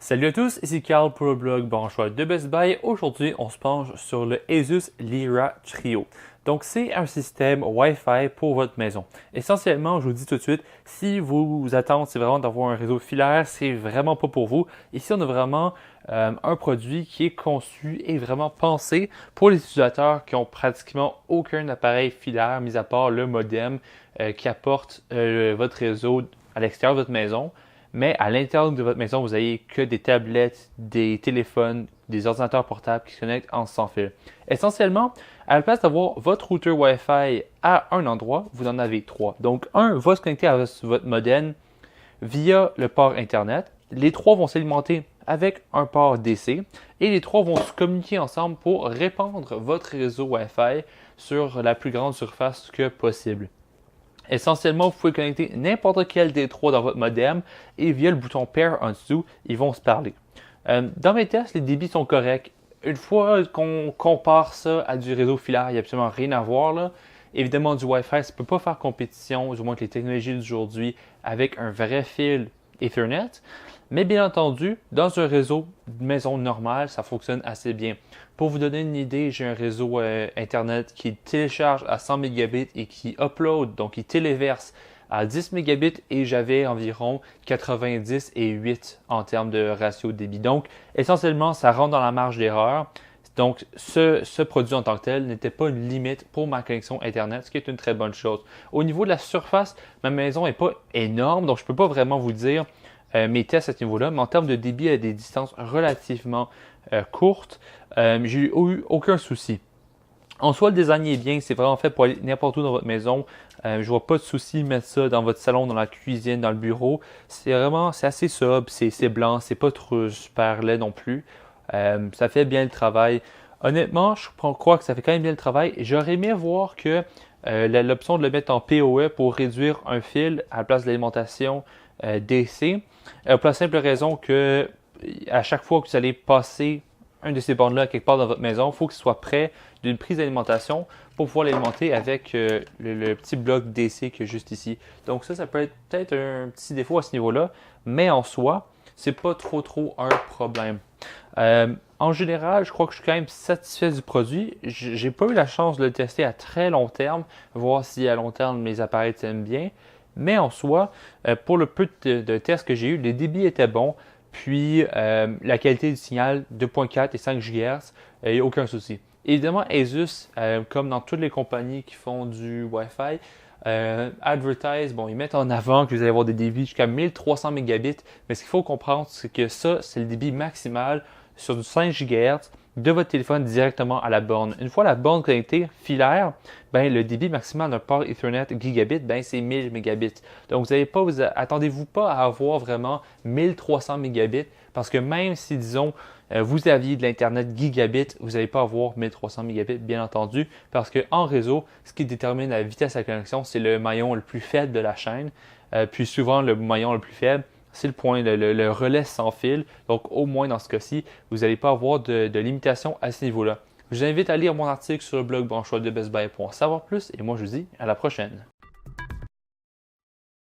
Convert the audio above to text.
Salut à tous, ici Carl pour le blog Branchois de Best Buy. Aujourd'hui, on se penche sur le Asus Lyra Trio. Donc, c'est un système Wi-Fi pour votre maison. Essentiellement, je vous dis tout de suite, si vous attendez, c'est vraiment d'avoir un réseau filaire, c'est vraiment pas pour vous. Ici, on a vraiment un produit qui est conçu et vraiment pensé pour les utilisateurs qui ont pratiquement aucun appareil filaire, mis à part le modem qui apporte votre réseau à l'extérieur de votre maison. Mais à l'intérieur de votre maison, vous n'avez que des tablettes, des téléphones, des ordinateurs portables qui se connectent en sans fil. Essentiellement, à la place d'avoir votre routeur Wi-Fi à un endroit, vous en avez trois. Donc, un va se connecter à votre modem via le port Internet. Les trois vont s'alimenter avec un port DC et les trois vont se communiquer ensemble pour répandre votre réseau Wi-Fi sur la plus grande surface que possible. Essentiellement, vous pouvez connecter n'importe quel des trois dans votre modem et via le bouton Pair en dessous, ils vont se parler. Dans mes tests, les débits sont corrects. Une fois qu'on compare ça à du réseau filaire, il n'y a absolument rien à voir là. Évidemment, du Wi-Fi, ça ne peut pas faire compétition, du moins que les technologies d'aujourd'hui, avec un vrai fil Ethernet. Mais bien entendu, dans un réseau de maison normal, ça fonctionne assez bien. Pour vous donner une idée, j'ai un réseau Internet qui télécharge à 100 mégabits et qui upload, donc qui téléverse à 10 mégabits et j'avais environ 90 et 8 en termes de ratio de débit. Donc, essentiellement, ça rentre dans la marge d'erreur. Donc, ce produit en tant que tel n'était pas une limite pour ma connexion Internet, ce qui est une très bonne chose. Au niveau de la surface, ma maison n'est pas énorme, donc je ne peux pas vraiment vous dire mes tests à ce niveau-là, mais en termes de débit à des distances relativement courtes, j'ai eu aucun souci. En soi, le design est bien, c'est vraiment fait pour aller n'importe où dans votre maison. Je vois pas de souci mettre ça dans votre salon, dans la cuisine, dans le bureau. C'est assez sobre, c'est blanc, c'est pas trop super laid non plus. Ça fait bien le travail. Honnêtement, je crois que ça fait quand même bien le travail. J'aurais aimé voir que l'option de le mettre en PoE pour réduire un fil à la place de l'alimentation DC. Pour la simple raison que à chaque fois que vous allez passer un de ces bornes-là quelque part dans votre maison, il faut qu'il soit prêt d'une prise d'alimentation pour pouvoir l'alimenter avec le petit bloc DC qui est juste ici. Donc ça peut être peut-être un petit défaut à ce niveau-là, mais en soi, c'est pas trop un problème. En général, je crois que je suis quand même satisfait du produit. J'ai pas eu la chance de le tester à très long terme, voir si à long terme mes appareils tiennent bien. Mais en soi, pour le peu de tests que j'ai eu, les débits étaient bons. Puis la qualité du signal 2.4 et 5 GHz, il n'y a aucun souci. Évidemment, Asus, comme dans toutes les compagnies qui font du Wi-Fi, advertise, bon, ils mettent en avant que vous allez avoir des débits jusqu'à 1300 mégabits, mais ce qu'il faut comprendre, c'est que ça, c'est le débit maximal sur du 5 GHz de votre téléphone directement à la borne. Une fois la borne connectée filaire, ben, le débit maximal d'un port Ethernet gigabit, ben, c'est 1000 mégabits. Donc, attendez-vous pas à avoir vraiment 1300 mégabits parce que même si, disons, vous aviez de l'Internet gigabit, vous n'allez pas avoir 1300 mégabits, bien entendu, parce qu'en réseau, ce qui détermine la vitesse de la connexion, c'est le maillon le plus faible de la chaîne. Puis souvent, le maillon le plus faible, c'est le relais sans fil. Donc, au moins dans ce cas-ci, vous n'allez pas avoir de limitation à ce niveau-là. Je vous invite à lire mon article sur le blog branchois de Best Buy pour en savoir plus et moi je vous dis à la prochaine.